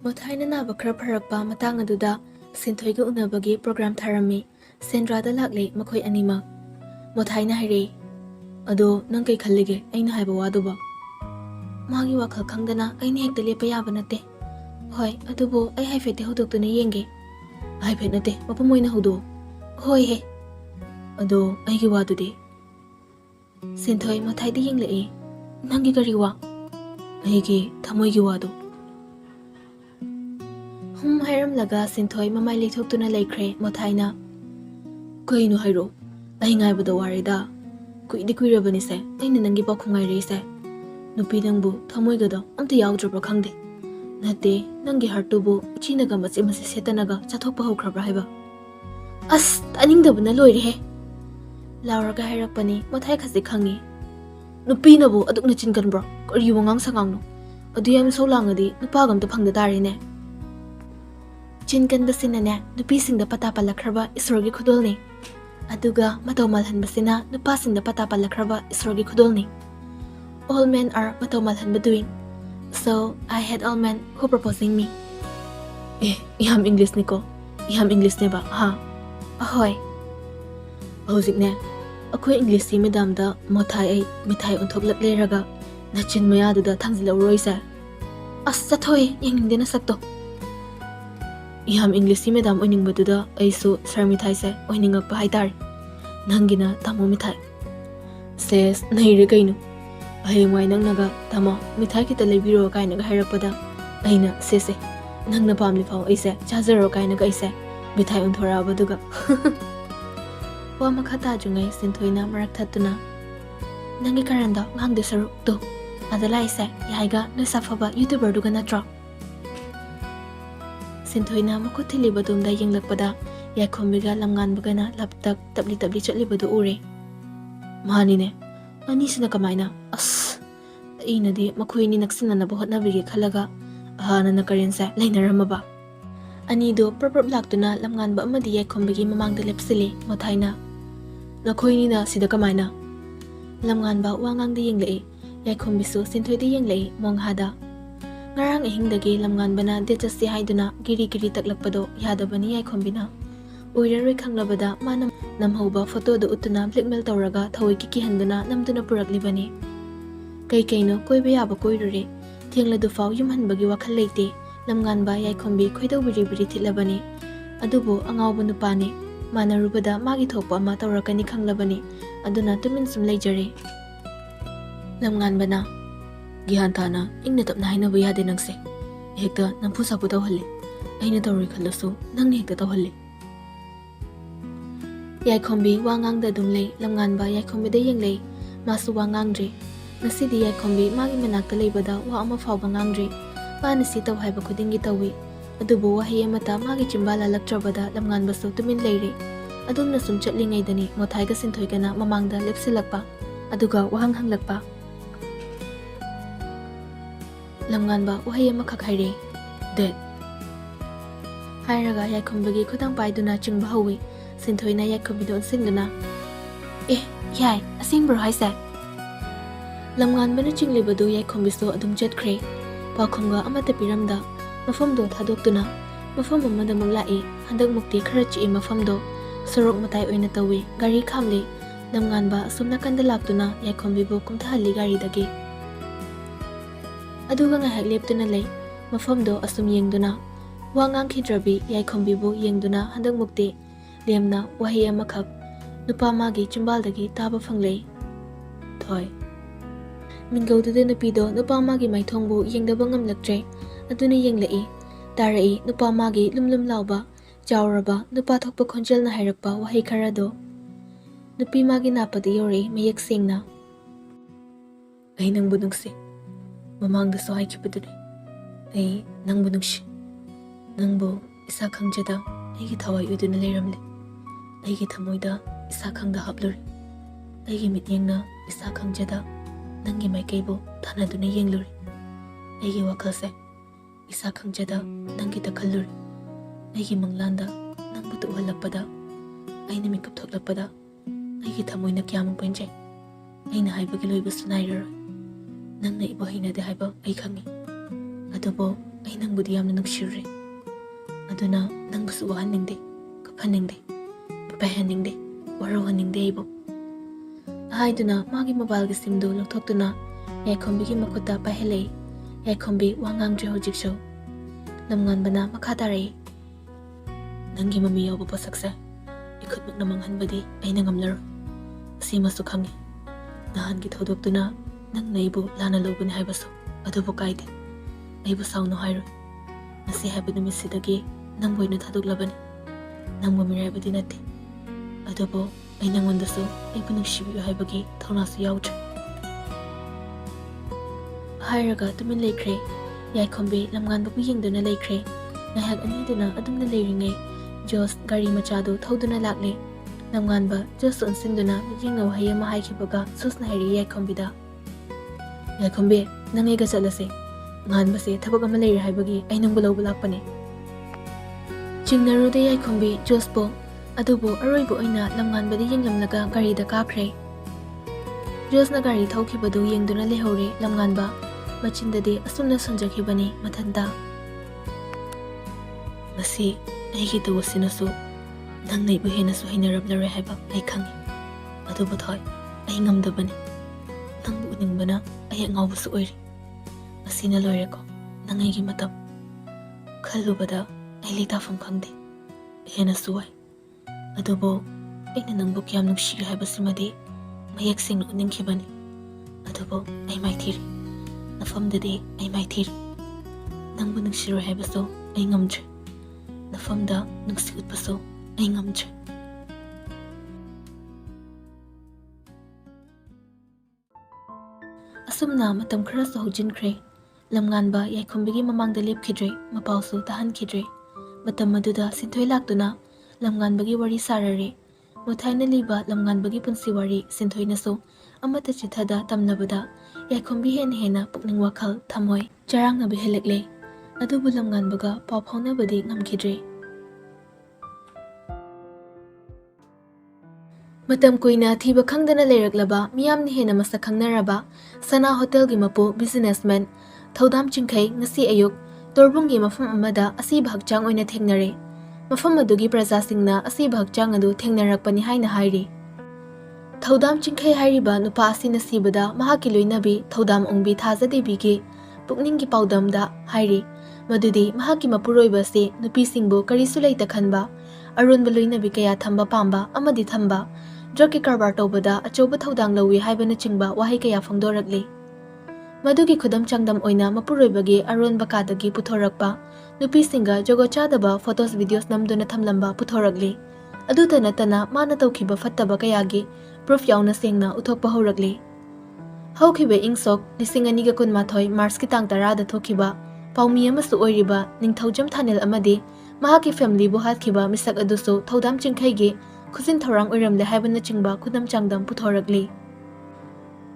Mothai na naba khara pharakpa matang aduda Sinthoi ga unabagi program tharami Sendrada lakle makhoi anima Mothai na haire ado nang kai khallige aina haiba waduba magi wakhal khangdana aina hekta lepa yaba nate hoi adubo ai haifete hodoktuna yenge haifet nate mapamoina hodo hoi he ado aigi wadude Sinthoi Mothai di yengle nangi gari wa aigi thamoi gi wadu Hairam laga Sinthoi mamai leithoktuna laikre Mothai na kaino hairo ai ngai bada warida kuidi kuirabani se aina nangi pakhungai re se nupi nangbu thamoi gada amta yaudrabra khangde nate nangi hartubu chinaga machi masi setanaga chathokpa hokrabra haiba as taningdabna loire he lauraga hairakpani Mothai khasi khangi nupi nabu adukna chinganbra kari wangang sangangno aduyam solangadi nupagamta phangda tarine Chinkan basina nupi singda pata palakraba isrogi khudolni aduga matau malhan basina nupa singda pata palakraba isrogi khudolni all men are matau malhan doing so I had all men who proposing me iham English niko iham English ne ba ha ahoy hojik ne akoi English si madam da Mothai ai mithai onthok lak leraga nachin maya da thangzilo roisa as chathoi yengdena sakto Iham English si madam oining baduda aisu sir mithai se oiningak pa haitar nangina tamo mithai ses naire kaino ahengwai nang naga tamo mithai kita leibiro kaina ga hairakpada aina sese nangna pamli phau aise chajaro kaina ga aise mithai onthora baduga wa makhata jungai Sinthoina marak thatuna nangi karanda ngangde saru to adala aise yaiga no safaba youtuber duga natra Sinthoina makuthili badumda yenglakpada yakhombiga lamngan bagana laptak tabli chatli badu ure mani ne ani sina kamaina as ina di makhuini naksina na bahot na bigi khalaga ahana na karensa lainaramaba ani do proper blaktuna lamngan ba amadi yakhombigi mamangda lepsili Mothaina nakhoini na sida kamaina lamngan ba wangangda yenglei yakhombisu Sinthoidi yenglei monghada Ngarang ehingdagi lamngan bana dechasi haiduna giri taklakpado yadabani yaikhombina oiraroi khanglabada manam namhauba photo do utuna blackmail tawraga thawai ki handuna namduna puraklibani kaino koiba yaba koirure thengla du faw yumhanbagi wakhal leite lamngan ba yaikhombi khoidau biri thilabani adubu angawba nupani manarubada magi thokpa ma tawrakani khanglabani aduna tumin sum leijare lamngan bana Gihanthana ingna tapna hainaba yade nangse hekta nampu sapu tawhalle aina tawri khallasu nangni hekta tawhalle Yaikhombi wangangda dumlei lamngan ba yaikhombi da yenglei masu wangangdre nasidi yaikhombi magi manakta leibada wa ama fawba ngangdre mana si tawhaiba khudingi tawi adubu wahi amata magi chimbala laktrabada lamngan basu tumin leire adumna sum chatlingai dani Mothai ga Sinthoi gana mamangda lepsilakpa aduga wahang hanglakpa lamngan ba wahi ama khak haire dead hairaga yaikhombi khudang paiduna chingba hawi Sinthoina yaikhombi don singduna yai asingbro haise lamngan bana chinglibadu yaikhombi so adum jetkhre pakhomga amata piramda mafamdo thadoktuna mafam amada maglai handak mukti khara chi mafamdo sorok matai oina tawi gari khamle lamngan ba asumna kanda laktuna yaikhombi bo kumthahalli gari dagi aduga ngahak leptuna lei mafamdo asum yengduna wangang khidrabi yaikhombi bu yengduna handak mukti lemna wahi amakhak nupa magi chimbaldagi taba phanglei thoi mingaudude nupido nupa magi maithongbu yengdaba ngamlaktre aduna yenglei tarai nupa magi lumlum lauba chawraba nupa thokpa khonjel na hairakpa wahi kharado nupi magi napadi yori mayak singna ai nangbu nungsi mamangda so hai khibadure ai nangbu nungsi nangbu isa khangjada aigi thawai uduna leiramle aigi thamoida isa khangda hapluri aigi mityengna isa khangjada nangi maikaibu thanaduna yengluri aigi wakhalse isa khangjada nangi takhalluri aigi manglanda nangbu tuhalakpada aina mikap thoklakpada aigi thamoina kyamang penjai aina haibagi loiba sunairaroi nangna ibo hinade haiba ai khangi adubo ꯑꯩ ꯅꯪꯕꯨꯗꯤ ꯌꯥꯝꯅ ꯅꯨꯡꯁꯤꯔꯨꯔꯦ ꯑꯗꯨꯅ ꯅꯪꯕꯨꯁꯨ ꯋꯥꯍꯟꯅꯤꯡꯗꯦ ꯀꯞꯍꯟꯅꯤꯡꯗꯦ ꯄꯥꯏꯍꯟꯅꯤꯡꯗꯦ ꯋꯥꯔꯧꯍꯟꯅꯤꯡꯗꯦ ꯑꯩꯕꯨ ꯍꯥꯏꯗꯨꯅ ꯃꯥꯒꯤ ꯃꯣꯕꯥꯏꯜꯒꯤ ꯁꯤꯝꯗꯨ ꯂꯧꯊꯣꯛꯇꯨꯅ ꯌꯥꯏꯈꯣꯝꯕꯤꯒꯤ ꯃꯈꯨꯠꯇ ꯄꯥꯏꯍꯜꯂꯛꯏ ꯌꯥꯏꯈꯣꯝꯕꯤ ꯋꯥ ꯉꯥꯡꯗ꯭ꯔꯦ ꯍꯧꯖꯤꯛꯁꯨ ꯂꯝꯉꯥꯟꯕꯅ ꯃꯈꯥ ꯇꯥꯔꯛꯏ ꯅꯪꯒꯤ ꯃꯃꯤ ꯌꯥꯎꯕ ꯄꯣꯠꯁꯛꯁꯦ ꯏꯈꯨꯠꯃꯛꯅ ꯃꯥꯡꯍꯟꯕꯗꯤ ꯑꯩꯅ ꯉꯝꯂꯔꯣꯏ ꯑꯁꯤꯃꯁꯨ ꯈꯪꯉꯤ ꯅꯍꯥꯟꯒꯤ ꯊꯧꯗꯣꯛꯇꯨꯅ ꯅꯪꯅ ꯑꯩꯕꯨ ꯂꯥꯟꯅ ꯂꯧꯕꯅꯤ ꯍꯥꯏꯕꯁꯨ ꯑꯗꯨꯕꯨ ꯀꯥꯏꯗꯦ ꯑꯩꯕꯨ ꯁꯥꯎꯅꯨ ꯍꯥꯏꯔꯣꯏ ꯉꯁꯤ ꯍꯥꯏꯕ ꯅꯨꯃꯤꯠꯁꯤꯗꯒꯤ ꯅꯪꯕꯨ ꯑꯣꯏꯅ ꯊꯥꯗꯣꯛꯂꯕꯅꯤ ꯅꯪꯕꯨ ꯃꯤꯔꯥꯏꯕꯗꯤ ꯅꯠꯇꯦ ꯑꯗꯨꯕꯨ ꯑꯩ ꯅꯪꯉꯣꯟꯗꯁꯨ ꯑꯩꯕꯨ ꯅꯨꯡꯁꯤꯕꯤꯌꯨ ꯍꯥꯏꯕꯒꯤ ꯊꯧꯅꯥꯁꯨ ꯌꯥꯎꯗ꯭ꯔꯦ ꯍꯥꯏꯔꯒ ꯇꯨꯃꯤꯟ ꯂꯩꯈ꯭ꯔꯦ ꯌꯥꯏꯈꯣꯝꯕꯤ ꯂꯝꯉꯥꯟꯕꯕꯨ ꯌꯦꯡꯗꯨꯅ ꯂꯩꯈ꯭ꯔꯦ ꯉꯥꯏꯍꯥꯛ ꯑꯅꯤꯗꯨꯅ ꯑꯗꯨꯝꯅ ꯂꯩꯔꯤꯉꯩ ꯖꯣꯁ ꯒꯥꯔꯤ ꯃꯆꯥꯗꯨ ꯊꯧꯗꯨꯅ ꯂꯥꯛꯂꯦ ꯂꯝꯉꯥꯟꯕ ꯖꯣꯁ ꯑꯣꯟꯁꯤꯟꯗꯨꯅ ꯃꯤꯠꯌꯦꯡꯅ ꯋꯥꯍꯩ ꯑꯃ ꯍꯥꯏꯈꯤꯕꯒ ꯁꯨꯁꯅ ꯍꯥꯏꯔꯤ ꯌꯥꯏꯈꯣꯝꯕꯤꯗ ꯌꯥꯏꯈꯣꯝꯕꯤ ꯅꯪ ꯑꯩꯒ ꯆꯠꯂꯁꯦ ꯉꯥꯟꯕꯁꯦ ꯊꯕꯛ ꯑꯃ ꯂꯩꯔꯦ ꯍꯥꯏꯕꯒꯤ ꯑꯩ ꯅꯪꯕꯨ ꯂꯧꯕ ꯂꯥꯛꯄꯅꯦ ꯆꯤꯡꯅꯔꯨꯗꯦ ꯌꯥꯏꯈꯣꯝꯕꯤ ꯖꯣꯁꯄꯨ ꯑꯗꯨꯕꯨ ꯑꯔꯣꯏꯕ ꯑꯣꯏꯅ ꯂꯝꯉꯥꯟꯕꯗ ꯌꯦꯡꯂꯝꯂꯒ ꯒꯥꯔꯤꯗ ꯀꯥꯈ꯭ꯔꯦ ꯖꯣꯁꯅ ꯒꯥꯔꯤ ꯊꯧꯈꯤꯕꯗꯨ ꯌꯦꯡꯗꯨꯅ ꯂꯩꯍꯧꯔꯦ ꯂꯝꯉꯥꯟꯕ ꯃꯆꯤꯟꯗꯗꯤ ꯑꯁꯨꯝꯅ ꯁꯨꯝꯖꯈꯤꯕꯅꯤ ꯃꯊꯟꯇ ꯉꯁꯤ ꯑꯩꯒꯤ ꯇꯧꯕꯁꯤꯅꯁꯨ ꯅꯪꯅ ꯑꯩꯕꯨ ꯍꯦꯟꯅꯁꯨ ꯍꯩꯅꯔꯝꯂꯔꯣꯏ ꯍꯥꯏꯕ ꯑꯩ ꯈꯪꯉꯤ ꯑꯗꯨꯕꯨ ꯊꯣꯏ ꯑꯩ ꯉꯝꯗꯕꯅꯤ ꯅꯪꯕꯨ ꯎꯅꯤꯡꯕꯅ ꯑꯩ ꯑꯉꯥꯎꯕꯁꯨ ꯑꯣꯏꯔꯤ ꯑꯁꯤꯅ ꯂꯣꯏꯔꯦꯀꯣ ꯅꯪ ꯑꯩꯒꯤ ꯃꯇꯝ ꯈꯜꯂꯨꯕꯗ ꯑꯩ ꯂꯩꯇꯥꯐꯝ ꯈꯪꯗꯦ ꯍꯦꯟꯅꯁꯨ ꯋꯥꯏ ꯑꯗꯨꯕꯨ ꯑꯩꯅ ꯅꯪꯕꯨ ꯀꯌꯥꯝ ꯅꯨꯡꯁꯤꯔꯤ ꯍꯥꯏꯕꯁꯤꯃꯗꯤ ꯃꯌꯦꯛ ꯁꯦꯡꯅ ꯎꯠꯅꯤꯡꯈꯤꯕꯅꯤ ꯑꯗꯨꯕꯨ ꯑꯩ ꯃꯥꯏꯊꯤꯔꯤ ꯅꯐꯝꯗꯗꯤ ꯑꯩ ꯃꯥꯏꯊꯤꯔꯤ ꯅꯪꯕꯨ ꯅꯨꯡꯁꯤꯔꯣꯏ ꯍꯥꯏꯕꯁꯨ ꯑꯩ ꯉꯝꯗ꯭ꯔꯦ ꯅꯐꯝꯗ ꯅꯨꯡꯁꯤ ꯎꯠꯄꯁꯨ ꯑꯩ ꯉꯝꯗ꯭ꯔꯦ ꯑꯁꯨꯝꯅ ꯃꯇꯝ ꯈꯔꯁꯨ ꯍꯧꯖꯤꯟꯈ꯭ꯔꯦ ꯂꯝꯉꯥꯟꯕ ꯌꯥꯏꯈꯣꯝꯕꯤꯒꯤ ꯃꯃꯥꯡꯗ ꯂꯦꯞꯈꯤꯗ꯭ꯔꯦ ꯃꯄꯥꯎꯁꯨ ꯇꯥꯍꯟꯈꯤꯗ꯭ꯔꯦ ꯃꯇꯝ ꯑꯗꯨꯗ ꯁꯤꯟꯊꯣꯏ ꯂꯥꯛꯇꯨꯅ ꯂꯝꯉꯥꯟꯕꯒꯤ ꯋꯥꯔꯤ ꯁꯥꯔꯔꯦ ꯃꯨꯊꯥꯏꯅ ꯂꯤꯕ ꯂꯝꯉꯥꯟꯕꯒꯤ ꯄꯨꯟꯁꯤ ꯋꯥꯔꯤ ꯁꯤꯟꯊꯣꯏꯅꯁꯨ ꯑꯃꯠꯇ ꯆꯤꯊꯗ ꯇꯝꯅꯕꯗ ꯌꯥꯏꯈꯣꯝꯕꯤ ꯍꯦꯟꯅ ꯄꯨꯛꯅꯤꯡ ꯋꯥꯈꯜ ꯊꯃꯣꯏ ꯆꯔꯥꯡꯅꯕ ꯍꯦꯜꯂꯛꯂꯦ ꯑꯗꯨꯕꯨ ꯂꯝꯉꯥꯟꯕꯒ ꯄꯥꯎ ꯐꯥꯎꯅꯕꯗꯤ ꯉꯝꯈꯤꯗ꯭ꯔꯦ ꯃꯇꯝ ꯀꯨꯏꯅ ꯊꯤꯕ ꯈꯪꯗꯅ ꯂꯩꯔꯛꯂꯕ ꯃꯤꯌꯥꯝꯅ ꯍꯦꯟꯅ ꯃꯁꯛ ꯈꯪꯅꯔꯕ ꯁꯅꯥ ꯍꯣꯇꯦꯜꯒꯤ ꯃꯄꯨ ꯕꯤꯖꯤꯅꯦꯁꯃꯦꯟ ꯊꯧꯗꯥꯝ ꯆꯤꯡꯈꯩ ꯉꯁꯤ ꯑꯌꯨꯛ ꯇꯣꯔꯕꯨꯡꯒꯤ ꯃꯐꯝ ꯑꯃꯗ ꯑꯁꯤꯕ ꯍꯛꯆꯥꯡ ꯑꯣꯏꯅ ꯊꯦꯡꯅꯔꯦ ꯃꯐꯝ ꯑꯗꯨꯒꯤ ꯄ꯭ꯔꯖꯥꯁꯤꯡꯅ ꯑꯁꯤꯕ ꯍꯛꯆꯥꯡ ꯑꯗꯨ ꯊꯦꯡꯅꯔꯛꯄꯅꯤ ꯍꯥꯏꯅ ꯍꯥꯏꯔꯤ ꯊꯧꯗꯥꯝ ꯆꯤꯡꯈꯩ ꯍꯥꯏꯔꯤꯕ ꯅꯨꯄꯥ ꯑꯁꯤꯅ ꯁꯤꯕꯗ ꯃꯍꯥꯛꯀꯤ ꯂꯣꯏꯅꯕꯤ ꯊꯧꯗꯥꯝ ꯑꯣꯡꯕꯤ ꯊꯥꯖꯗꯦꯕꯤꯒꯤ ꯄꯨꯛꯅꯤꯡꯒꯤ ꯄꯥꯎꯗꯝꯗ ꯍꯥꯏꯔꯤ ꯃꯗꯨꯗꯤ ꯃꯍꯥꯛꯀꯤ ꯃꯄꯨꯔꯣꯏꯕ ꯑꯁꯤ ꯅꯨꯄꯤꯁꯤꯡꯕꯨ ꯀꯔꯤꯁꯨ ꯂꯩꯇ ꯈꯟꯕ ꯑꯔꯣꯟꯕ ꯂꯣꯏꯅꯕꯤ ꯀꯌꯥ ꯊꯝꯕ ꯄꯥꯝꯕ ꯑꯃꯗꯤ ꯊꯝꯕ ꯗ꯭ꯔꯒꯀꯤ ꯀꯔꯕꯥꯔ ꯇꯧꯕꯗ ꯑꯆꯧꯕ ꯊꯧꯗꯥꯡ ꯂꯧꯏ ꯍꯥꯏꯕꯅꯆꯤꯡꯕ ꯋꯥꯍꯩ ꯀꯌꯥ ꯐꯣꯡꯗꯣꯔꯛꯂꯤ ꯃꯗꯨꯒꯤ ꯈꯨꯗꯝ ꯆꯥꯡꯗꯝ ꯑꯣꯏꯅ ꯃꯄꯨꯔꯣꯏꯕꯒꯤ ꯑꯔꯣꯟꯕ ꯀꯥꯗꯒꯤ ꯄꯨꯊꯣꯔꯛꯄ ꯅꯨꯄꯤꯁꯤꯡꯒ ꯖꯒꯣꯠ ꯆꯥꯗꯕ ꯐꯣꯇꯣꯁ ꯚꯤꯗꯤꯑꯣꯁ ꯅꯝꯗꯨꯅ ꯊꯝꯂꯝꯕ ꯄꯨꯊꯣꯔꯛꯂꯤ ꯑꯗꯨꯇ ꯅꯠꯇꯅ ꯃꯥꯅ ꯇꯧꯈꯤꯕ ꯐꯠꯇꯕ ꯀꯌꯥꯒꯤ ꯄ꯭ꯔꯨꯐ ꯌꯥꯎꯅ ꯁꯦꯡꯅ ꯎꯠꯊꯣꯛꯄ ꯍꯧꯔꯛꯂꯤ ꯍꯧꯈꯤꯕ ꯏꯪ ꯁꯣꯛ 2012 ꯃꯥꯔꯆꯀꯤ ꯇꯥꯡ 10ꯗ ꯊꯣꯛꯈꯤꯕ ꯄꯥꯎꯃꯤ ꯑꯃꯁꯨ ꯑꯣꯏꯔꯤꯕ ꯅꯤꯡꯊꯧꯖꯝ ꯊꯥꯅꯦꯜ ꯑꯃꯗꯤ ꯃꯍꯥꯛꯀꯤ ꯐꯦꯃꯤꯂꯤꯕꯨ ꯍꯥꯠꯈꯤꯕ ꯃꯤꯁꯛ ꯑꯗꯨꯁꯨ ꯊꯧꯗꯥꯝ ꯆꯤꯡꯈꯩꯒꯤ ꯈꯨꯖꯤꯟ ꯊꯧꯔꯥꯡ ꯑꯣꯏꯔꯝꯂꯦ ꯍꯥꯏꯕꯅꯆꯤꯡꯕ ꯈꯨꯗꯝ ꯆꯥꯡꯗꯝ ꯄꯨꯊꯣꯔꯛꯂꯤ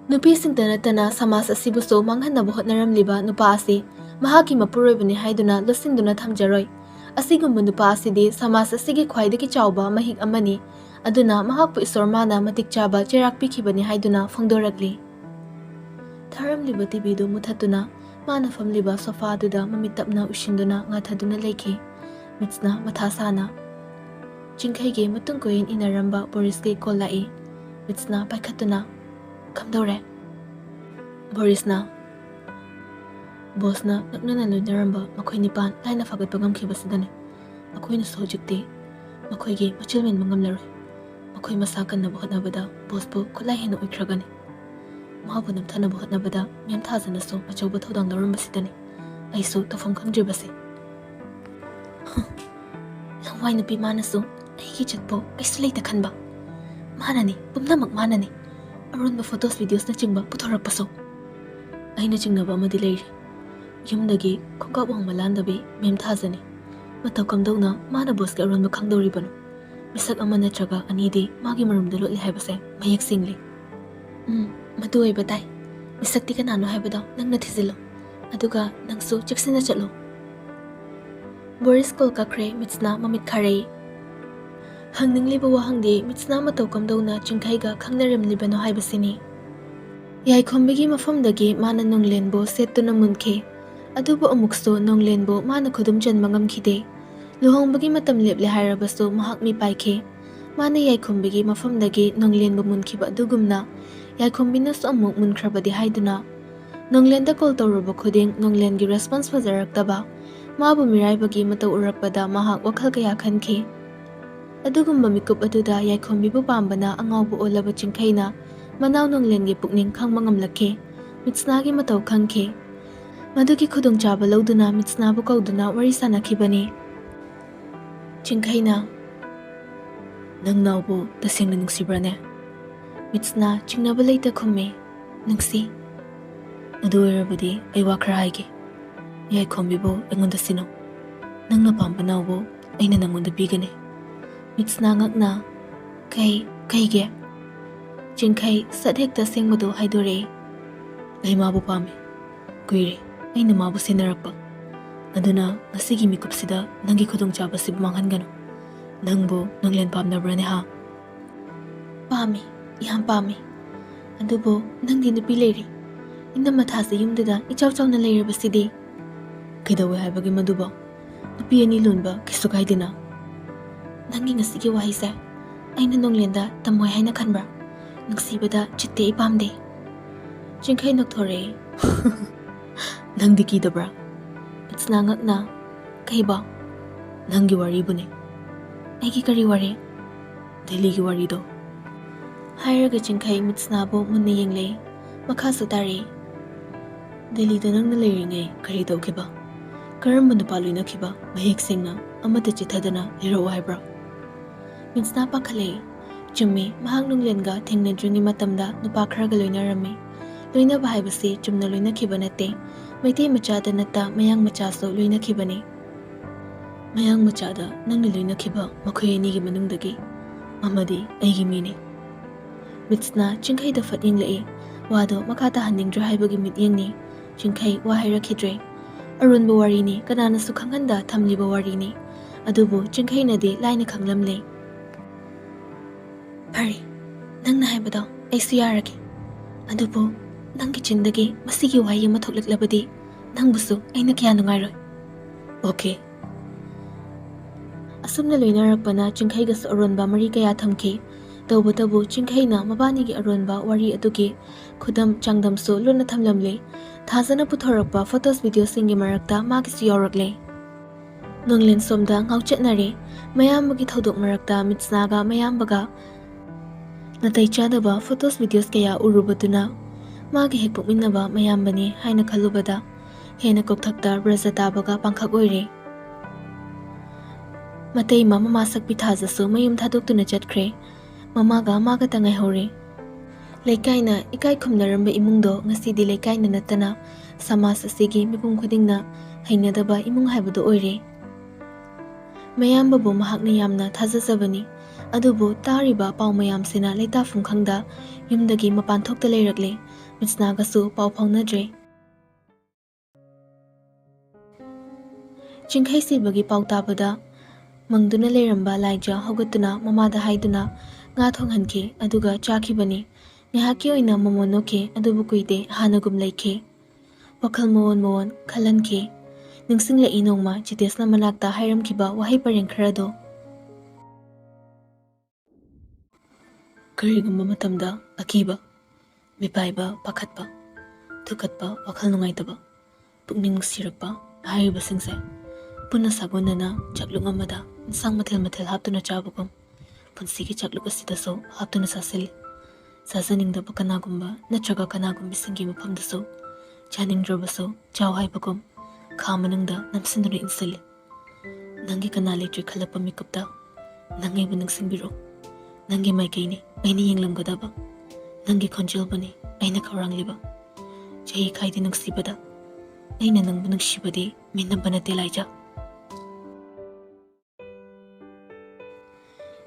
ꯅꯨꯄꯤꯁꯤꯡꯇ ꯅꯠꯇꯅ ꯁꯃꯥꯖ ꯑꯁꯤꯕꯨꯁꯨ ꯃꯥꯡꯍꯟꯅꯕ ꯍꯣꯠꯅꯔꯝꯂꯤꯕ ꯅꯨꯄꯥ ꯑꯁꯤ ꯃꯍꯥꯛꯀꯤ ꯃꯄꯨꯔꯣꯏꯕꯅꯤ ꯍꯥꯏꯗꯨꯅ ꯂꯣꯠꯁꯤꯟꯗꯨꯅ ꯊꯝꯖꯔꯣꯏ ꯑꯁꯤꯒꯨꯝꯕ ꯅꯨꯄꯥ ꯑꯁꯤꯗꯤ ꯁꯃꯥꯖ ꯑꯁꯤꯒꯤ ꯈ꯭ꯋꯥꯏꯗꯒꯤ ꯆꯥꯎꯕ ꯃꯍꯤꯛ ꯑꯃꯅꯤ ꯑꯗꯨꯅ ꯃꯍꯥꯛꯄꯨ ꯏꯁꯣꯔ ꯃꯥꯅ ꯃꯇꯤꯛ ꯆꯥꯕ ꯆꯩꯔꯥꯛ ꯄꯤꯈꯤꯕꯅꯤ ꯍꯥꯏꯗꯨꯅ ꯐꯣꯡꯗꯣꯔꯛꯂꯤ ꯊꯥꯔꯝꯂꯤꯕ ꯇꯤꯚꯤꯗꯨ ꯃꯨꯊꯠꯇꯨꯅ ꯃꯥꯅ ꯐꯝꯂꯤꯕ ꯁꯣꯐꯥꯗꯨꯗ ꯃꯃꯤꯠ ꯇꯞꯅ ꯎꯏꯁꯤꯟꯗꯨꯅ ꯉꯥꯊꯗꯨꯅ ꯂꯩꯈꯤ ꯃꯤꯠꯁꯅ ꯃꯊꯥ ꯁꯥꯅ ꯆꯤꯡꯈꯩꯒꯤ ꯃꯇꯨꯡ ꯀꯣꯏꯌꯦꯟ ꯏꯟꯅꯔꯝꯕ ꯕꯣꯔꯤꯁꯀꯤ ꯀꯣꯜ ꯂꯥꯛꯏ ꯃꯤꯠꯁꯅ ꯄꯥꯏꯈꯠꯇꯨꯅ ꯀꯝꯗꯧꯔꯦ ꯕꯣꯔꯤꯁꯅ ꯕꯣꯁꯅ ꯅꯛꯅꯅ ꯂꯣꯏꯅꯔꯝꯕ ꯃꯈꯣꯏ ꯅꯤꯄꯥꯟ ꯂꯥꯏꯅ ꯐꯒꯠꯄ ꯉꯝꯈꯤꯕꯁꯤꯗꯅꯤ ꯑꯩꯈꯣꯏꯅꯁꯨ ꯍꯧꯖꯤꯛꯇꯤ ꯃꯈꯣꯏꯒꯤ ꯃꯆꯤꯜ ꯃꯦꯟꯕ ꯉꯝꯂꯔꯣꯏ ꯃꯈꯣꯏ ꯃꯁꯥ ꯀꯟꯅꯕ ꯍꯣꯠꯅꯕꯗ ꯕꯣꯁꯄꯨ ꯈꯨꯠꯂꯥꯏ ꯍꯦꯟꯅ ꯑꯣꯏꯈ꯭ꯔꯒꯅꯤ ꯃꯍꯥꯛꯄꯨ ꯅꯝꯊꯅꯕ ꯍꯣꯠꯅꯕꯗ ꯃꯦꯝ ꯊꯥꯖꯅꯁꯨ ꯑꯆꯧꯕ ꯊꯧꯗꯥꯡ ꯂꯧꯔꯝꯕꯁꯤꯗꯅꯤ ꯑꯩꯁꯨ ꯇꯧꯐꯝ ꯈꯪꯗ꯭ꯔꯤꯕꯁꯦ ꯂꯪꯋꯥꯏ ꯅꯨꯄꯤ ꯃꯥꯅꯁꯨ ꯑꯩꯒꯤ ꯆꯠꯄꯨ ꯀꯩꯁꯨ ꯂꯩꯇ ꯈꯟꯕ ꯃꯥꯅꯅꯤ ꯄꯨꯝꯅꯃꯛ ꯃꯥꯅꯅꯤ ꯑꯔꯣꯟꯕ ꯐꯣꯇꯣꯁ ꯚꯤꯗꯤꯑꯣꯁꯅꯆꯤꯡꯕ ꯄꯨꯊꯣꯔꯛꯄꯁꯨ ꯑꯩꯅ ꯆꯤꯡꯅꯕ ꯑꯃꯗꯤ ꯂꯩꯔꯤ ꯌꯨꯝꯗꯒꯤ ꯈꯣꯡꯀꯥꯞ ꯋꯥꯡꯕ ꯂꯥꯟꯗꯕꯤ ꯃꯦꯝ ꯊꯥꯖꯅꯤ ꯃꯇꯧ ꯀꯝꯗꯧꯅ ꯃꯥꯅ ꯕꯣꯁꯀꯤ ꯑꯔꯣꯟꯕ ꯈꯪꯗꯧꯔꯤꯕꯅꯣ ꯃꯤꯁꯛ ꯑꯃ ꯅꯠꯇ꯭ꯔꯒ ꯑꯅꯤꯗꯤ ꯃꯥꯒꯤ ꯃꯔꯨꯝꯗ ꯂꯣꯠꯂꯤ ꯍꯥꯏꯕꯁꯦ ꯃꯌꯦꯛ ꯁꯦꯡꯂꯤ ꯃꯗꯨ ꯑꯣꯏꯕ ꯇꯥꯏ ꯃꯤꯁꯛꯇꯤ ꯀꯅꯥꯅꯣ ꯍꯥꯏꯕꯗꯣ ꯅꯪꯅ ꯊꯤꯖꯤꯜꯂꯨ ꯑꯗꯨꯒ ꯅꯪꯁꯨ ꯆꯦꯛꯁꯤꯟꯅ ꯆꯠꯂꯨ ꯕꯣꯔꯤꯁ ꯀꯣꯜ ꯀꯛꯈ꯭ꯔꯦ ꯃꯤꯠꯁꯅ ꯃꯃꯤꯠ ꯈꯥꯔꯩ ꯍꯪꯅꯤꯡꯂꯤꯕ ꯋꯥꯍꯪꯗꯤ ꯃꯤꯠꯁꯅ ꯃꯇꯧ ꯀꯝꯗꯧꯅ ꯆꯤꯡꯈꯩꯒ ꯈꯪꯅꯔꯝꯂꯤꯕꯅꯣ ꯍꯥꯏꯕꯁꯤꯅꯤ ꯌꯥꯏꯈꯣꯝꯕꯤꯒꯤ ꯃꯐꯝꯗꯒꯤ ꯃꯥꯅ ꯅꯨꯡꯂꯦꯟꯕꯨ ꯁꯦꯠꯇꯨꯅ ꯃꯨꯟꯈꯤ ꯑꯗꯨꯕꯨ ꯑꯃꯨꯛꯁꯨ ꯅꯣꯡꯂꯦꯟꯕꯨ ꯃꯥꯅ ꯈꯨꯗꯨꯝ ꯆꯟꯕ ꯉꯝꯈꯤꯗꯦ꯫ ꯂꯨꯍꯣꯡꯕꯒꯤ ꯃꯇꯝ ꯂꯦꯞꯂꯦ ꯍꯥꯏꯔꯕꯁꯨ ꯃꯍꯥꯛ ꯃꯤ ꯄꯥꯏꯈꯤ꯫ ꯃꯥꯅ ꯌꯥꯏꯈꯣꯝꯕꯤꯒꯤ ꯃꯐꯝꯗꯒꯤ ꯅꯣꯡꯂꯦꯟꯕꯨ ꯃꯨꯟꯈꯤꯕ ꯑꯗꯨꯒꯨꯝꯅ ꯌꯥꯏꯈꯣꯝꯕꯤꯅꯁꯨ ꯑꯃꯨꯛ ꯃꯨꯟꯈ꯭ꯔꯕꯗꯤ ꯍꯥꯏꯗꯨꯅ ꯅꯣꯡꯂꯦꯟꯗ ꯀꯣꯜ ꯇꯧꯔꯨꯕ ꯈꯨꯗꯤꯡ ꯅꯣꯡꯂꯦꯟꯒꯤ ꯔꯦꯁꯄꯣꯟꯁ ꯐꯖꯔꯛꯇꯕ, ꯃꯥꯕꯨ ꯃꯤꯔꯥꯏꯕꯒꯤ ꯃꯇꯧ ꯎꯔꯛꯄꯗ ꯃꯍꯥꯛ ꯋꯥꯈꯜ ꯀꯌꯥ ꯈꯟꯈꯤ꯫ ꯑꯗꯨꯒꯨꯝꯕ ꯃꯤꯀꯨꯞ ꯑꯗꯨꯗ ꯌꯥꯏꯈꯣꯝꯕꯤꯕꯨ ꯄꯥꯝꯕꯅ ꯑꯉꯥꯎꯕ ꯑꯣꯜꯂꯕ ꯆꯤꯡꯈꯩꯅ ꯃꯅꯥꯎ ꯅꯣꯡꯂꯦꯟꯒꯤ ꯄꯨꯛꯅꯤꯡ ꯈꯪꯕ ꯉꯝꯂꯛꯈꯤ꯫ ꯃꯤꯠꯁꯅꯥꯒꯤ ꯃꯇꯧ ꯈꯪꯈꯤ꯫ ꯃꯗꯨꯒꯤ ꯈꯨꯗꯣꯡꯆꯥꯕ ꯂꯧꯗꯨꯅ ꯃꯤꯠꯁꯅꯥꯕꯨ ꯀꯧꯗꯨꯅ ꯋꯥꯔꯤ ꯁꯥꯅꯈꯤꯕꯅꯤ꯫ ꯆꯤꯡꯈꯩꯅ, "ꯅꯪ ꯅꯥꯎꯕꯨ ꯇꯁꯦꯡꯅ ꯅꯨꯡꯁꯤꯕ꯭ꯔꯅꯦ?" ꯃꯤꯠꯁꯅꯥ ꯆꯤꯡꯅꯕ ꯂꯩꯇ ꯈꯨꯝꯃꯤ, "ꯅꯨꯡꯁꯤ." "ꯑꯗꯨ ꯑꯣꯏꯔꯕꯗꯤ ꯑꯩ ꯋꯥ ꯈꯔ ꯍꯥꯏꯒꯦ꯫ ꯌꯥꯏꯈꯣꯝꯕꯤꯕꯨ ꯑꯩꯉꯣꯟꯗ ꯁꯤꯟꯅꯧ꯫ ꯅꯪꯅ ꯄꯥꯝꯕ ꯅꯥꯎꯕꯨ ꯑꯩꯅ ꯅꯪꯉꯣꯟꯗ ꯄꯤꯒꯅꯤ." ꯃꯤꯠꯁꯅꯥ ꯉꯛꯅ, "ꯀꯩꯒꯤ?" ꯆꯤꯡꯈꯩ ꯁꯠ ꯍꯦꯛꯇ ꯑꯁꯦꯡꯕꯗꯨ ꯍꯥꯏꯗꯣꯔꯛꯏ, "ꯑꯩ ꯃꯥꯕꯨ ꯄꯥꯝꯃꯤ꯫ ꯀꯨꯏꯔꯦ ꯑꯩꯅ ꯃꯥꯕꯨ ꯁꯤꯟꯅꯔꯛꯄ꯫ ꯑꯗꯨꯅ ꯉꯁꯤꯒꯤ ꯃꯤꯀꯨꯞꯁꯤꯗ ꯅꯪꯒꯤ ꯈꯨꯗꯣꯡꯆꯥꯕꯁꯤꯕꯨ ꯃꯥꯡꯍꯟꯒꯅꯨ꯫ ꯅꯪꯕꯨ ꯅꯣꯡꯂꯦꯟ ꯄꯥꯝꯅꯕ꯭ꯔꯅꯦ ꯍꯥ?" "ꯄꯥꯝꯃꯤ, ꯌꯥꯝ ꯄꯥꯝꯃꯤ꯫ ꯑꯗꯨꯕꯨ ꯅꯪꯗꯤ ꯅꯨꯄꯤ ꯂꯩꯔꯤ꯫ ꯏꯅꯝꯃꯊꯥꯁꯦ ꯌꯨꯝꯗꯨꯗ ꯏꯆꯥꯎ ꯆꯥꯎꯅ ꯂꯩꯔꯕꯁꯤꯗꯤ." "ꯀꯩꯗꯧꯋꯦ ꯍꯥꯏꯕꯒꯤ ꯃꯗꯨꯕꯣ? ꯅꯨꯄꯤ ꯑꯅꯤ ꯂꯣꯟꯕ ꯀꯩꯁꯨ ꯀꯥꯏꯗꯦꯅ." "ꯅꯪꯒꯤ ꯉꯁꯤꯒꯤ ꯋꯥꯍꯩꯁꯦ ꯑꯩꯅ ꯅꯣꯡꯂꯦꯟꯗ ꯇꯝꯃꯣꯏ ꯍꯥꯏꯅ ꯈꯟꯕ꯭ꯔꯥ? ꯅꯨꯡꯁꯤꯕꯗ ꯆꯤꯠꯇꯦ ꯑꯩ ꯄꯥꯝꯗꯦ." ꯆꯤꯡꯈꯩ ꯅꯣꯛꯊꯣꯔꯛꯏ, "ꯅꯪꯗꯤ ꯀꯤꯗꯕ꯭ꯔꯥ?" ꯃꯤꯠꯁꯅꯥ ꯉꯛꯅ, "ꯀꯩꯕꯣ?" "ꯅꯪꯒꯤ ꯋꯥꯔꯤꯕꯨꯅꯦ." "ꯑꯩꯒꯤ ꯀꯔꯤ ꯋꯥꯔꯤ?" "ꯗꯦꯜꯂꯤꯒꯤ ꯋꯥꯔꯤꯗꯣ." ꯍꯥꯏꯔꯒ ꯆꯤꯡꯈꯩ ꯃꯤꯠꯁꯅꯥꯕꯨ ꯃꯨꯟꯅ ꯌꯦꯡꯂꯛꯏ꯫ ꯃꯈꯥꯁꯨ ꯇꯥꯔꯛꯏ, "ꯗꯦꯜꯂꯤꯗ ꯅꯪꯅ ꯂꯩꯔꯤꯉꯩ ꯀꯔꯤ ꯇꯧꯈꯤꯕ? ꯀꯔꯝꯕ ꯅꯨꯄꯥ ꯂꯣꯏꯅꯈꯤꯕ? ꯃꯌꯦꯛ ꯁꯦꯡꯅ ꯑꯃꯠꯇ ꯆꯤꯊꯗꯅ ꯂꯤꯔꯛꯑꯣ ꯍꯥꯏꯕ꯭ꯔꯥ?" ꯃꯤꯠꯁꯅꯥ ꯄꯥꯈꯠꯂꯛꯏ꯫ ꯆꯨꯝꯃꯤ, ꯃꯍꯥꯛ ꯅꯣꯡꯂꯦꯟꯒ ꯊꯦꯡꯅꯗ꯭ꯔꯤꯉꯩ ꯃꯇꯝꯗ ꯅꯨꯄꯥ ꯈꯔꯒ ꯂꯣꯏꯅꯔꯝꯃꯤ꯫ ꯂꯣꯏꯅꯕ ꯍꯥꯏꯕꯁꯤ ꯆꯨꯝꯅ ꯂꯣꯏꯅꯈꯤꯕ ꯅꯠꯇꯦ, ꯃꯩꯇꯩ ꯃꯆꯥꯗ ꯅꯠꯇ ꯃꯌꯥꯡ ꯃꯆꯥꯁꯨ ꯂꯣꯏꯅꯈꯤꯕꯅꯤ꯫ "ꯃꯌꯥꯡ ꯃꯆꯥꯗ ꯅꯪꯅ ꯂꯣꯏꯅꯈꯤꯕ ꯃꯈꯣꯏ ꯑꯅꯤꯒꯤ ꯃꯅꯨꯡꯗꯒꯤ ꯑꯃꯗꯤ ꯑꯩꯒꯤ ꯃꯤꯅꯤ." ꯃꯤꯠꯁꯅꯥ ꯆꯤꯡꯈꯩꯗ ꯐꯠ ꯌꯦꯡꯂꯛꯏ꯫ ꯋꯥꯗꯣ ꯃꯈꯥ ꯇꯥꯍꯟꯅꯤꯡꯗ꯭ꯔꯦ ꯍꯥꯏꯕꯒꯤ ꯃꯤꯠꯌꯦꯡꯅꯤ꯫ ꯆꯤꯡꯈꯩ ꯋꯥ ꯍꯥꯏꯔꯛꯈꯤꯗ꯭ꯔꯦ꯫ ꯑꯔꯨꯟꯕ ꯋꯥꯔꯤꯅꯤ, ꯀꯅꯥꯅꯁꯨ ꯈꯪꯍꯟꯗ ꯊꯝꯂꯤꯕ ꯋꯥꯔꯤꯅꯤ꯫ ꯑꯗꯨꯕꯨ ꯆꯤꯡꯈꯩꯅꯗꯤ ꯂꯥꯏꯅ ꯈꯪꯂꯝꯂꯦ꯫ "ꯐꯔꯦ, ꯅꯪꯅ ꯍꯥꯏꯕꯗꯣ ꯑꯩꯁꯨ ꯌꯥꯔꯒꯦ꯫ ꯑꯗꯨꯕꯨ ꯅꯪꯒꯤ ꯆꯤꯟꯗꯒꯤ ꯃꯁꯤꯒꯤ ꯋꯥꯍꯩ ꯑꯃ ꯊꯣꯛꯂꯛꯂꯕꯗꯤ ꯅꯪꯕꯨꯁꯨ ꯑꯩꯅ ꯀꯌꯥ ꯅꯨꯡꯉꯥꯏꯔꯣꯏ." "ꯑꯣꯀꯦ." ꯑꯁꯨꯝꯅ ꯂꯣꯏꯅꯔꯛꯄꯅ ꯆꯤꯡꯈꯩꯒꯁꯨ ꯑꯔꯣꯟꯕ ꯃꯔꯤ ꯀꯌా ꯊꯝꯈꯤ꯫ ꯇꯧꯕꯇꯕꯨ ꯆꯤꯡꯈꯩꯅ ꯃꯕꯥꯅꯤꯒꯤ ꯑꯔꯣꯟꯕ ꯋꯥꯔꯤ ꯑꯗꯨꯒꯤ ꯈꯨꯗꯝ ꯆꯥꯡꯗꯝꯁꯨ ꯂꯣꯟꯅ ꯊꯝꯂꯝꯂꯦ꯫ ꯊꯥꯖꯅ ꯄꯨꯊꯣꯔꯛꯄ ꯐꯣꯇꯣꯁ ꯚꯤꯗꯤꯑꯣꯁꯤꯡꯒꯤ ꯃꯔꯛꯇ ꯃꯥꯒꯤꯁꯨ ꯌꯥꯎꯔꯛꯂꯦ꯫ ꯅꯣꯡꯂꯦꯟ ꯁꯣꯝꯗ ꯉꯥꯎꯆꯠꯅꯔꯦ꯫ ꯃꯌꯥꯝꯕꯒꯤ ꯊꯧꯗꯣꯛ ꯃꯔꯛꯇ ꯃꯤꯠꯁꯅꯥꯒ ꯃꯌꯥꯝꯕꯒ ꯅꯥꯇꯩ ꯆꯥꯗꯕ ꯐꯣꯇꯣꯁ ꯚꯤꯗꯤꯑꯣꯁ ꯀꯌꯥ ꯎꯔꯨꯕꯗꯨꯅ ꯃꯥꯒꯤ ꯍꯦꯛ ꯄꯣꯛꯃꯤꯟꯅꯕ ꯃꯌꯥꯝꯕꯅꯤ ꯍꯥꯏꯅ ꯈꯜꯂꯨꯕꯗ ꯍꯦꯟꯅ ꯀꯣꯛꯊꯛꯇ ꯕ꯭ꯔꯖ ꯇꯥꯕꯒ ꯄꯥꯡꯈꯛ ꯑꯣꯏꯔꯦ꯫ ꯃꯇꯩꯃ ꯃꯃꯥ ꯁꯛꯄꯤ ꯊꯥꯖꯁꯨ ꯃꯌꯨꯝ ꯊꯥꯗꯣꯛꯇꯨꯅ ꯆꯠꯈ꯭ꯔꯦ꯫ ꯃꯃꯥꯒ ꯃꯥꯒꯇ ꯉꯥꯏꯍꯧꯔꯦ꯫ ꯂꯩꯀꯥꯏꯅ ꯏꯀꯥꯏ ꯈꯨꯝꯅꯔꯝꯕ ꯏꯃꯨꯡꯗꯣ ꯉꯁꯤꯗꯤ ꯂꯩꯀꯥꯏꯅ ꯅꯠꯇꯅ ꯁꯃꯥꯖ ꯑꯁꯤꯒꯤ ꯃꯤꯄꯨꯝ ꯈꯨꯗꯤꯡꯅ ꯍꯩꯅꯗꯕ ꯏꯃꯨꯡ ꯍꯥꯏꯕꯗꯨ ꯑꯣꯏꯔꯦ꯫ ꯃꯌꯥꯝꯕꯕꯨ ꯃꯍꯥꯛꯅ ꯌꯥꯝꯅ ꯊꯥꯖꯖꯕꯅꯤ꯫ ꯑꯗꯨꯕꯨ ꯇꯥꯔꯤꯕ ꯄꯥꯎ ꯃꯌꯥꯝꯁꯤꯅ ꯂꯩꯇꯥꯐꯝ ꯈꯪꯗ ꯌꯨꯝꯗꯒꯤ ꯃꯄꯥꯟ ꯊꯣꯛꯇ ꯂꯩꯔꯛꯂꯦ꯫ ꯃꯤꯠꯁꯅꯥꯒꯁꯨ ꯄꯥꯎ ꯐꯥꯎꯅꯗ꯭ꯔꯦ꯫ ꯆꯤꯡꯈꯩ ꯁꯤꯕꯒꯤ ꯄꯥꯎ ꯇꯥꯕꯗ ꯃꯪꯗꯨꯅ ꯂꯩꯔꯝꯕ ꯂꯥꯏꯖ ꯍꯧꯒꯠꯇꯨꯅ ꯃꯃꯥꯗ ꯍꯥꯏꯗꯨꯅ ꯉꯥ ꯊꯣꯡꯍꯟꯈꯤ, ꯑꯗꯨꯒ ꯆꯥꯈꯤꯕꯅꯤ꯫ ꯉꯥꯏꯍꯥꯛꯀꯤ ꯑꯣꯏꯅ ꯃꯃꯣꯟ ꯅꯣꯛꯈꯤ, ꯑꯗꯨꯕꯨ ꯀꯨꯏꯗꯦ ꯍꯥꯟꯅꯒꯨꯝ ꯂꯩꯈꯤ꯫ ꯋꯥꯈꯜ ꯃꯑꯣꯟ ꯈꯜꯍꯟꯈꯤ꯫ ꯅꯤꯡꯁꯤꯡꯂꯛꯏ ꯅꯣꯡꯃ ꯖꯤꯇꯦꯁꯅ ꯃꯅꯥꯛꯇ ꯍꯥꯏꯔꯝꯈꯤꯕ ꯋꯥꯍꯩ ꯄꯔꯦꯡ ꯈꯔꯗꯣ꯫ "ꯀꯔꯤꯒꯨꯝꯕ ꯃꯇꯝꯗ ꯑꯀꯤꯕ, ꯃꯤꯄꯥꯏꯕ, ꯄꯥꯈꯠꯄ, ꯊꯨꯀꯠꯄ, ꯋꯥꯈꯜ ꯅꯨꯡꯉꯥꯏꯇꯕ, ꯄꯨꯛꯅꯤꯡ ꯅꯨꯡꯁꯤꯔꯛꯄ ꯍꯥꯏꯔꯤꯕꯁꯤꯡꯁꯦ ꯄꯨꯟꯅ ꯁꯥꯒꯣꯟꯅꯅ ꯆꯥꯛꯂꯨꯛ ꯑꯃꯗ ꯏꯟꯁꯥꯡ ꯃꯊꯦꯜ ꯆꯥꯕꯒꯨꯝ ꯄꯨꯟꯁꯤꯒꯤ ꯆꯥꯛꯂꯨꯛ ꯑꯁꯤꯗꯁꯨ ꯍꯥꯞꯇꯨꯅ ꯆꯥꯁꯤꯜꯂꯤ꯫ ꯆꯥꯖꯅꯤꯡꯗꯕ ꯀꯅꯥꯒꯨꯝꯕ ꯅꯠꯇ꯭ꯔꯒ ꯀꯅꯥꯒꯨꯝꯕꯁꯤꯡꯒꯤ ꯃꯐꯝꯗꯁꯨ ꯆꯥꯅꯤꯡꯗ꯭ꯔꯕꯁꯨ ꯆꯥꯎ ꯍꯥꯏꯕꯒꯨꯝ ꯈꯥ ꯃꯅꯨꯡꯗ ꯅꯝꯁꯤꯟꯗꯨꯅ ꯏꯟꯁꯤꯜꯂꯤ꯫ ꯅꯪꯒꯤ ꯀꯅꯥ ꯂꯩꯇ꯭ꯔꯦ ꯈꯜꯂꯛꯄ ꯃꯤꯀꯨꯞꯇ ꯅꯪ ꯑꯩꯕꯨ ꯅꯤꯡꯁꯤꯡꯕꯤꯔꯣ꯫ Nangi maikaini aini yenglamgadaba. Nangi khonjelbani aina khawrangliba. Chahi khaidi nuksibada aina nangbu nuksibadi minnamba nate laija.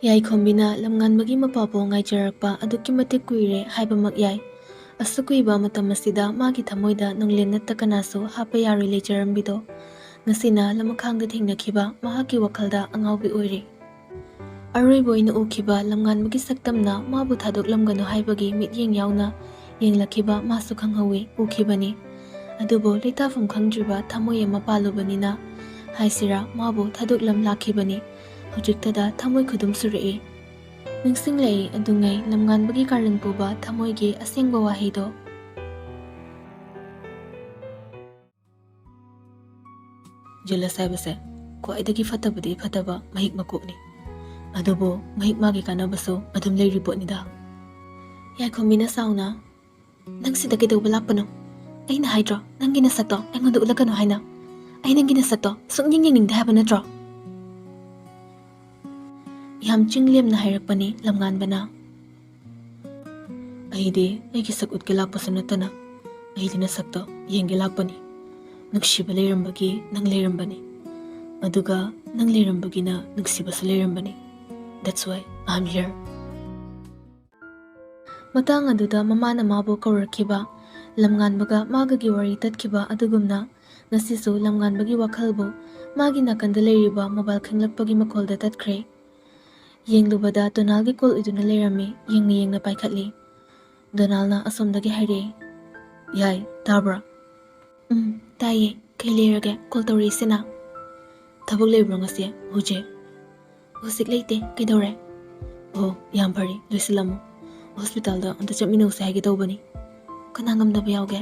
Yaikhomina lamnganbagi mapapo ngaijarakpa aduki matik kuire haibamak yai. Asukuiba matam asida magi thamoida nonglen natta kanasu hapa yaroi leijarambido. Ngasina lamakhangda thengnakiba mahaki wakhalda angaubi oire. Aroiboina ukiba lamnganbagi saktamna mabu thadoklamganu haibagi mityeng yauna yenglakiba masu khanghawi ukibani. ꯑꯗꯨꯕꯨ ꯂꯩꯇꯥꯐꯝ ꯈꯪꯗ꯭ꯔꯤꯕ ꯊꯃꯣꯏ ꯑꯃ ꯄꯥꯜꯂꯨꯕꯅꯤꯅ ꯍꯥꯏꯁꯤꯔꯥ ꯃꯥꯕꯨ ꯊꯥꯗꯣꯛꯂꯝ ꯂꯥꯛꯈꯤꯕꯅꯤ ꯍꯧꯖꯤꯛꯇꯗ ꯊꯃꯣꯏ ꯈꯨꯗꯨꯝ ꯁꯨꯔꯛꯏ ꯅꯤꯡꯁꯤꯡꯂꯛꯏ ꯑꯗꯨꯉꯩ ꯂꯝꯉꯥꯟꯕꯒꯤ ꯀꯥꯔꯟ ꯄꯨꯕ ꯊꯃꯣꯏꯒꯤ ꯑꯁꯦꯡꯕ ꯋꯥꯍꯩꯗꯣ ꯖꯦꯂꯁ ꯍꯥꯏꯕꯁꯦ ꯈ꯭ꯋꯥꯏꯗꯒꯤ ꯐꯠꯇꯕꯗꯤ ꯐꯠꯇꯕ ꯃꯍꯤꯛ ꯃꯀꯣꯛꯅꯤ ꯑꯗꯨꯕꯨ ꯃꯍꯤꯛ ꯃꯥꯒꯤ ꯀꯥꯟꯅꯕꯁꯨ ꯑꯗꯨꯝ ꯂꯩꯔꯤ ꯄꯣꯠꯅꯤꯗ ꯌꯥꯏꯈꯣꯝꯕꯤꯅ ꯁꯥꯎꯅ ꯅꯪ ꯁꯤꯗ ꯀꯩꯗꯧꯕ ꯂꯥꯛꯄꯅꯣ ꯑꯩꯅ ꯍꯥꯏꯗ꯭ꯔꯣ ꯅꯪꯒꯤ ꯅꯁꯛꯇꯣ ꯑꯩꯉꯣꯟꯗ ꯎꯠꯂꯛꯀꯅꯣ ꯍꯥꯏꯅ ꯑꯩ ꯅꯪꯒꯤ ꯅꯁꯛꯇꯣ ꯁꯨꯡꯌꯦꯡ ꯌꯦꯡꯅꯤꯡꯗꯦ ꯍꯥꯏꯕ ꯅꯠꯇ꯭ꯔꯣ ꯌꯥꯝ ꯆꯤꯡꯂꯦꯝꯅ ꯍꯥꯏꯔꯛꯄꯅꯤ ꯂꯝꯉꯥꯟꯕꯅ ꯑꯩꯗꯤ ꯑꯩꯒꯤ ꯁꯛ ꯎꯠꯀꯦ ꯂꯥꯛꯄꯁꯨ ꯅꯠꯇꯅ ꯑꯩꯗꯤ ꯅꯁꯛꯇꯣ ꯌꯦꯡꯒꯦ ꯂꯥꯛꯄꯅꯤ ꯅꯨꯡꯁꯤꯕ ꯂꯩꯔꯝꯕꯒꯤ ꯅꯪ ꯂꯩꯔꯝꯕꯅꯤ ꯑꯗꯨꯒ ꯅꯪ ꯂꯩꯔꯝꯕꯒꯤꯅ ꯅꯨꯡꯁꯤꯕꯁꯨ ꯂꯩꯔꯝꯕꯅꯤ That's why I'm here ꯃꯇꯥꯡ ꯑꯗꯨꯗ ꯃꯃꯥꯅ ꯃꯥꯕꯨ ꯀꯧꯔꯛꯈꯤꯕ ꯂꯝꯉꯥꯟꯕꯒ ꯃꯥꯒꯒꯤ ꯋꯥꯔꯤ ꯇꯠꯈꯤꯕ ꯑꯗꯨꯒꯨꯝꯅ ꯉꯁꯤꯁꯨ ꯂꯝꯉꯥꯟꯕꯒꯤ ꯋꯥꯈꯜꯕꯨ ꯃꯥꯒꯤ ꯅꯥꯀꯟꯗ ꯂꯩꯔꯤꯕ ꯃꯣꯕꯥꯏꯜ ꯈꯤꯡꯂꯛꯄꯒꯤ ꯃꯈꯣꯜꯗ ꯇꯠꯈ꯭ꯔꯦ ꯌꯦꯡꯂꯨꯕꯗ ꯗꯣꯅꯥꯜꯒꯤ ꯀꯣꯜ ꯑꯣꯏꯗꯨꯅ ꯂꯩꯔꯝꯃꯤ ꯌꯦꯡꯅ ꯄꯥꯏꯈꯠꯂꯤ ꯗꯣꯅꯥꯜꯅ ꯑꯁꯣꯝꯗꯒꯤ ꯍꯥꯏꯔꯛꯏ ꯌꯥꯏ ꯇꯥꯕ꯭ꯔꯥ ꯇꯥꯏꯌꯦ ꯀꯩ ꯂꯩꯔꯒꯦ ꯀꯣꯜ ꯇꯧꯔꯛꯏꯁꯤꯅ ꯊꯕꯛ ꯂꯩꯕ꯭ꯔꯣ ꯉꯁꯤ ꯍꯧꯖꯤꯛ ꯂꯩꯇꯦ ꯀꯩꯗꯧꯔꯦ ꯑꯣ ꯌꯥꯝ ꯐꯔꯦ ꯂꯣꯏꯁꯤꯜꯂꯝꯃꯣ ꯍꯣꯁꯄꯤꯇꯥꯜꯗ ꯑꯝꯇ ꯆꯠꯃꯤꯟꯅꯧꯁꯦ ꯍꯥꯏꯒꯦ ꯇꯧꯕꯅꯤ ꯀꯅꯥ ꯉꯝꯗꯕ ꯌꯥꯎꯒꯦ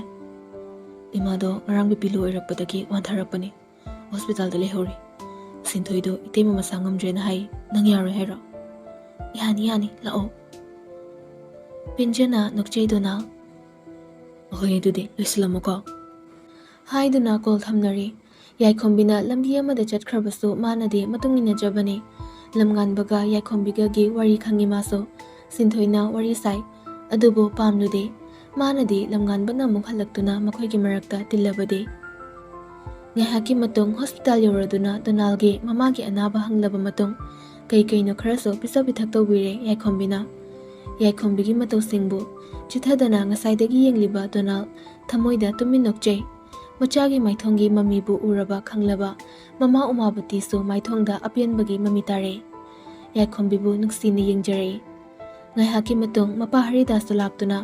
ꯏꯃꯥꯗꯣ ꯉꯔꯥꯡ ꯕꯤꯄꯤ ꯂꯣ ꯑꯣꯏꯔꯛꯄꯗꯒꯤ ꯋꯥꯟꯊꯔꯛꯄꯅꯤ ꯍꯣꯁꯄꯤꯇꯥꯜꯗ ꯂꯩꯍꯧꯔꯤ ꯁꯤꯟꯊꯣꯏꯗꯣ ꯏꯇꯩꯃ ꯃꯁꯥ ꯉꯝꯗ꯭ꯔꯦꯅ ꯍꯥꯏ ꯅꯪ ꯌꯥꯔꯣꯏ ꯍꯥꯏꯔꯣ ꯌꯥꯅꯤ ꯂꯥꯛꯑꯣ ꯄꯦꯟꯖꯅ ꯅꯣꯛꯆꯩ ꯗꯣꯅꯥꯜ ꯍꯣꯏ ꯑꯗꯨꯗꯤ ꯂꯣꯏꯁꯤꯜꯂꯝꯃꯣꯀꯣ ꯍꯥꯏꯗꯨꯅ ꯀꯣꯜ ꯊꯝꯅꯔꯤ ꯌꯥꯏꯈꯣꯝꯕꯤꯅ ꯂꯝꯕꯤ ꯑꯃꯗ ꯆꯠꯈ꯭ꯔꯕꯁꯨ ꯃꯥꯅꯗꯤ ꯃꯇꯨꯡ ꯏꯟꯅꯖꯕꯅꯤ ꯂꯝꯉꯥꯟꯕꯒ ꯌꯥꯏꯈꯣꯝꯕꯤꯒꯒꯤ ꯋꯥꯔꯤ ꯈꯪꯉꯤ ꯃꯥꯁꯨ ꯁꯤꯟꯊꯣꯏꯅ ꯋꯥꯔꯤ ꯁꯥꯏ ꯑꯗꯨꯕꯨ ꯄꯥꯝꯂꯨꯗꯦ ꯃꯥꯅꯗꯤ ꯂꯝꯉꯥꯟꯕꯅ ꯑꯃꯨꯛ ꯍꯜꯂꯛꯇꯨꯅ ꯃꯈꯣꯏꯒꯤ ꯃꯔꯛꯇ ꯇꯤꯜꯂꯕꯗꯤ ꯉꯥꯏꯍꯥꯛꯀꯤ ꯃꯇꯨꯡ ꯍꯣꯁꯄꯤꯇꯥꯜ ꯌꯧꯔꯗꯨꯅ ꯗꯣꯅꯥꯜꯒꯤ ꯃꯃꯥꯒꯤ ꯑꯅꯥꯕ ꯍꯪꯂꯕ ꯃꯇꯨꯡ ꯀꯩꯀꯩꯅꯣ ꯈꯔꯁꯨ ꯄꯤꯖ ꯄꯤꯊꯛ ꯇꯧꯕꯤꯔꯦ ꯌꯥꯏꯈꯣꯝꯕꯤꯅ ꯌꯥꯏꯈꯣꯝꯕꯤꯒꯤ ꯃꯇꯧꯁꯤꯡꯕꯨ ꯆꯤꯊꯗꯅ ꯉꯁꯥꯏꯗꯒꯤ ꯌꯦꯡꯂꯤꯕ ꯗꯣꯅꯥꯜ ꯊꯃꯣꯏꯗ ꯇꯨꯃꯤꯟ ꯅꯣꯛꯆꯩ ꯃꯆꯥꯒꯤ ꯃꯥꯏꯊꯣꯡꯒꯤ ꯃꯃꯤꯕꯨ ꯎꯔꯕ ꯈꯪꯂꯕ ꯃꯃꯥ ꯎꯃꯥꯕꯇꯤꯁꯨ ꯃꯥꯏꯊꯣꯡꯗ ꯑꯄꯦꯟꯕꯒꯤ ꯃꯃꯤ ꯇꯥꯔꯦ ꯌꯥꯏꯈꯣꯝꯕꯤꯕꯨ ꯅꯨꯡꯁꯤꯅ ꯌꯦꯡꯖꯔꯛꯏ ꯉꯥꯏꯍꯥꯛꯀꯤ ꯃꯇꯨꯡ ꯃꯄꯥ ꯍꯔꯤꯗꯥꯁꯁꯨ ꯂꯥꯛꯇꯨꯅ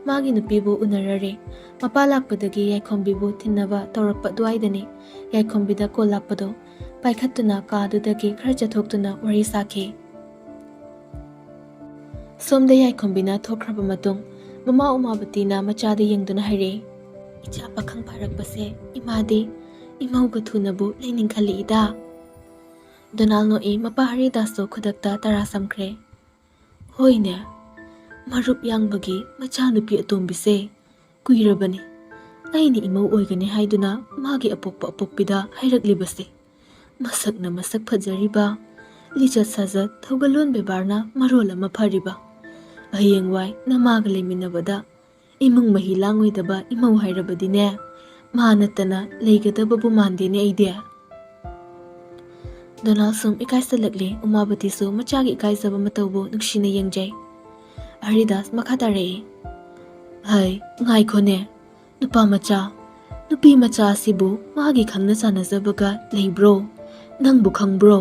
ꯃꯥꯒꯤ ꯅꯨꯄꯤꯕꯨ ꯎꯅꯔꯔꯦ ꯃꯄꯥ ꯂꯥꯛꯄꯗꯒꯤ ꯌꯥꯏꯈꯣꯝꯕꯤꯕꯨ ꯊꯤꯟꯅꯕ ꯇꯧꯔꯛꯄ ꯑꯗꯨꯋꯥꯏꯗꯅꯤ ꯌꯥꯏꯈꯣꯝꯕꯤꯗ ꯀꯣꯜ ꯂꯥꯛꯄꯗꯣ ꯄꯥꯏꯈꯠꯇꯨꯅ ꯀꯥꯗꯨꯗꯒꯤ ꯈꯔ ꯆꯠꯊꯣꯛꯇꯨꯅ ꯋꯥꯔꯤ ꯁꯥꯈꯤ ꯁꯣꯝꯗ ꯌꯥꯏꯈꯣꯝꯕꯤꯅ ꯊꯣꯛꯈ꯭ꯔꯕ ꯃꯇꯨꯡ ꯃꯃꯥ ꯎꯃꯥꯕꯇꯤꯅ ꯃꯆꯥꯗ ꯌꯦꯡꯗꯨꯅ ꯍꯥꯏꯔꯛꯏ ꯏꯆꯥ ꯄꯥꯈꯪ ꯐꯥꯔꯛꯄꯁꯦ ꯏꯃꯥꯗꯤ ꯏꯃꯧꯒ ꯊꯨꯅꯕꯨ ꯂꯩꯅꯤꯡꯈꯠꯂꯛꯏꯗ ꯗꯣꯅꯥꯜ ꯅꯣꯛꯏ ꯃꯄꯥ ꯍꯔꯤꯗꯥꯁꯁꯨ ꯈꯨꯗꯛꯇ ꯇꯔꯥ ꯁꯝꯈ꯭ꯔꯦ ꯍꯣꯏꯅꯦ ꯃꯔꯨꯞ ꯌꯥꯡꯕꯒꯤ ꯃꯆꯥꯅꯨꯄꯤ ꯑꯇꯣꯝꯕꯤꯁꯦ ꯀꯨꯏꯔꯕꯅꯤ ꯑꯩꯅ ꯏꯃꯧ ꯑꯣꯏꯒꯅꯤ ꯍꯥꯏꯗꯨꯅ ꯃꯥꯒꯤ ꯑꯄꯣꯛꯄ ꯑꯄꯣꯛꯄꯤꯗ ꯍꯥꯏꯔꯛꯂꯤꯕꯁꯦ ꯃꯁꯛꯅ ꯃꯁꯛ ꯐꯖꯔꯤꯕ ꯂꯤꯆꯠ ꯁꯥꯖꯠ ꯊꯧꯒꯜꯂꯣꯟ ꯕꯦꯕꯥꯔꯅ ꯃꯔꯣꯜ ꯑꯃ ꯐꯔꯤꯕ ꯍꯌꯦꯡꯋꯥꯏ ꯅꯃꯥꯒ ꯂꯩꯃꯤꯟꯅꯕꯗ ꯏꯃꯨꯡ ꯃꯍꯤ ꯂꯥꯡꯉꯣꯏꯗꯕ ꯏꯃꯧ ꯍꯥꯏꯔꯕꯗꯤꯅꯦ ꯃꯥ ꯅꯠꯇꯅ ꯂꯩꯒꯗꯕꯕꯨ ꯃꯥꯟꯗꯦꯅꯦ ꯑꯩꯗꯤ ꯗꯣꯅꯥꯜ ꯁꯨꯝ ꯏꯀꯥꯏꯁꯜꯂꯛꯂꯤ ꯎꯃꯥꯕꯇꯤꯁꯨ ꯃꯆꯥꯒꯤ ꯏꯀꯥꯏꯖꯕ ꯃꯇꯧꯕꯨ ꯅꯨꯡꯁꯤꯅ ꯌꯦꯡꯖꯩ ꯍꯔꯤꯗꯥꯁ ꯃꯈꯥ ꯇꯥꯔꯛꯏ ꯍꯩ ꯉꯥꯏꯈꯣꯅꯦ ꯅꯨꯄꯥ ꯃꯆꯥ ꯅꯨꯄꯤ ꯃꯆꯥ ꯑꯁꯤꯕꯨ ꯃꯥꯒꯤ ꯈꯪꯅ ꯆꯥꯟꯅꯖꯕꯒ ꯂꯩꯕ꯭ꯔꯣ ꯅꯪꯕꯨ ꯈꯪꯕ꯭ꯔꯣ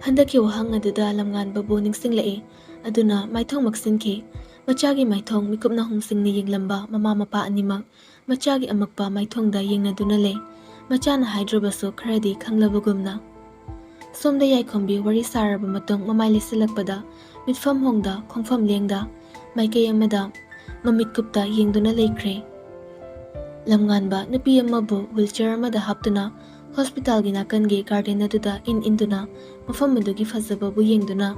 ꯍꯟꯗꯛꯀꯤ ꯋꯥꯍꯪ ꯑꯗꯨꯗ ꯂꯝꯉꯥꯟꯕꯕꯨ ꯅꯤꯡꯁꯤꯡꯂꯛꯏ ꯑꯗꯨꯅ ꯃꯥꯏꯊꯣꯡ ꯃꯛꯁꯤꯟꯈꯤ ꯃꯆꯥꯒꯤ ꯃꯥꯏꯊꯣꯡ ꯃꯤꯀꯨꯞ ꯅꯥꯍꯨꯝꯁꯤꯡꯅ ꯌꯦꯡꯂꯝꯕ ꯃꯃꯥ ꯃꯄꯥ ꯑꯅꯤꯃꯛ ꯃꯆꯥꯒꯤ ꯑꯃꯛꯄ ꯃꯥꯏꯊꯣꯡꯗ ꯌꯦꯡꯅꯗꯨꯅ ꯂꯩ ꯃꯆꯥꯅ ꯍꯥꯏꯗ꯭ꯔꯕꯁꯨ ꯈꯔꯗꯤ ꯈꯪꯂꯕꯒꯨꯝꯅ ꯁꯣꯝꯗ ꯌꯥꯏꯈꯣꯝꯕꯤ ꯋꯥꯔꯤ ꯁꯥꯔꯕ ꯃꯇꯨꯡ ꯃꯃꯥꯏ ꯂꯩꯁꯤꯜꯂꯛꯄꯗ ꯃꯤꯠꯐꯝ ꯍꯣꯡꯗ ꯈꯣꯡꯐꯝ ꯂꯦꯡꯗ ꯃꯥꯏꯀꯩ ꯑꯃꯗ ꯃꯃꯤꯠ ꯀꯨꯞꯇ ꯌꯦꯡꯗꯨꯅ ꯂꯩꯈ꯭ꯔꯦ ꯂꯝꯉꯥꯟꯕ ꯅꯨꯄꯤ ꯑꯃꯕꯨ ꯋꯤꯜꯆꯤꯌꯔ ꯑꯃꯗ ꯍꯥꯞꯇꯨꯅ ꯍꯣꯁꯄꯤꯇꯥꯜꯒꯤ ꯅꯥꯀꯟꯒꯤ ꯒꯥꯔꯗꯦꯟ ꯑꯗꯨꯗ ꯏꯟꯗꯨꯅ ꯃꯐꯝ ꯑꯗꯨꯒꯤ ꯐꯖꯕꯕꯨ ꯌꯦꯡꯗꯨꯅ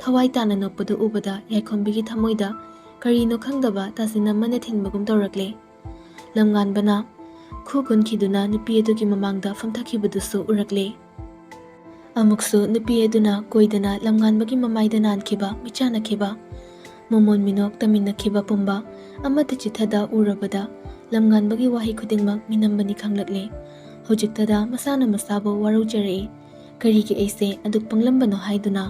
ꯊꯋꯥꯏ ꯇꯥꯅ ꯅꯣꯛꯄꯗꯨ ꯎꯕꯗ ꯌꯥꯏꯈꯣꯝꯕꯤꯒꯤ ꯊꯃꯣꯏꯗ ꯀꯔꯤꯅꯣ ꯈꯪꯗꯕ ꯇꯥꯁꯤꯟ ꯑꯃꯅ ꯊꯤꯟꯕꯒꯨꯝ ꯇꯧꯔꯛꯂꯦ ꯂꯝꯉꯥꯟꯕꯅ ꯈꯨ ꯀꯨꯟꯈꯤꯗꯨꯅ ꯅꯨꯄꯤ ꯑꯗꯨꯒꯤ ꯃꯃꯥꯡꯗ ꯐꯝꯊꯈꯤꯕꯗꯨꯁꯨ ꯎꯔꯛꯂꯦ ꯑꯃꯨꯛꯁꯨ ꯅꯨꯄꯤ ꯑꯗꯨꯅ ꯀꯣꯏꯗꯅ ꯂꯝꯉꯥꯟꯕꯒꯤ ꯃꯃꯥꯏꯗ ꯅꯥꯟꯈꯤꯕ ꯃꯤꯆꯥꯅꯈꯤꯕ ꯃꯣꯃꯣꯟ ꯃꯤꯅꯣꯛ ꯇꯝꯃꯤꯟꯅꯈꯤꯕ ꯄꯨꯝꯕ ꯑꯃꯠꯇ ꯆꯤꯊꯗ ꯎꯔꯕꯗ ꯂꯝꯉꯥꯟꯕꯒꯤ ꯋꯥꯍꯩ ꯈꯨꯗꯤꯡꯃꯛ ꯃꯤꯅꯝꯕꯅꯤ ꯈꯪꯂꯛꯂꯦ ꯍꯧꯖꯤꯛꯇꯗ ꯃꯁꯥꯅ ꯃꯁꯥꯕꯨ ꯋꯥꯔꯧꯖꯔꯛꯏ ꯀꯔꯤꯒꯤ ꯑꯩꯁꯦ ꯑꯗꯨꯛ ꯄꯪꯂꯝꯕꯅꯣ ꯍꯥꯏꯗꯨꯅ